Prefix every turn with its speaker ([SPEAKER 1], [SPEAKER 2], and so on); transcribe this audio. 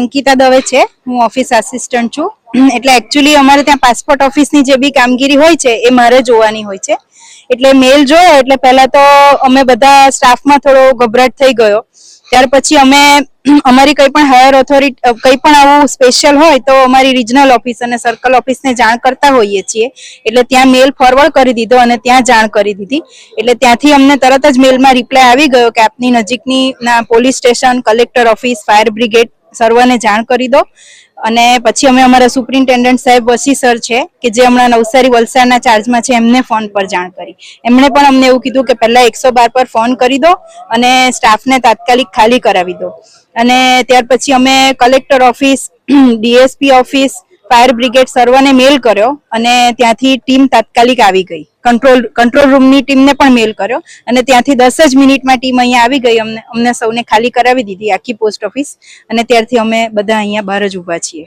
[SPEAKER 1] અંકિતા દવે છે, હું office assistant છું. એટલે એકચ્યુઅલી અમારે ત્યાં પાસપોર્ટ ઓફિસની જે બી કામગીરી હોય છે એ મારે જોવાની હોય છે. એટલે મેલ જોયો એટલે પહેલા તો અમે બધા સ્ટાફમાં થોડો ગભરાટ થઈ ગયો. ત્યાર પછી અમે અમારી કંઈ પણ હાયર ઓથોરિટી કંઈ પણ આવું સ્પેશિયલ હોય તો અમારી રિજનલ ઓફિસ અને સર્કલ ઓફિસને જાણ કરતા હોઈએ છીએ. એટલે ત્યાં મેલ ફોરવર્ડ કરી દીધો અને ત્યાં જાણ કરી દીધી. એટલે ત્યાંથી અમને તરત જ મેલમાં રિપ્લાય આવી ગયો કે આપની નજીકની police station, collector office, fire brigade સર્વને જાણ કરી દો. અને પછી અમે અમારા સુપ્રિન્ટેન્ડન્ટ સાહેબ વસી સર છે કે જે હમણાં નવસારી વલસાડના ચાર્જમાં છે એમને ફોન પર જાણ કરી. એમણે પણ અમને એવું કીધું કે પહેલા 112 પર ફોન કરી દો અને સ્ટાફને તાત્કાલિક ખાલી કરાવી દો. અને ત્યાર પછી અમે collector office, DSP office, fire brigade સર્વને મેલ કર્યો અને ત્યાંથી ટીમ તાત્કાલિક આવી ગઈ. કંટ્રોલ રૂમની ટીમને પણ મેલ કર્યો અને ત્યાંથી 10 જ મિનિટમાં ટીમ અહીંયા આવી ગઈ. અમને સૌને ખાલી કરાવી દીધી આખી પોસ્ટ ઓફિસ અને ત્યારથી અમે બધા અહીંયા બહાર જ ઊભા છીએ.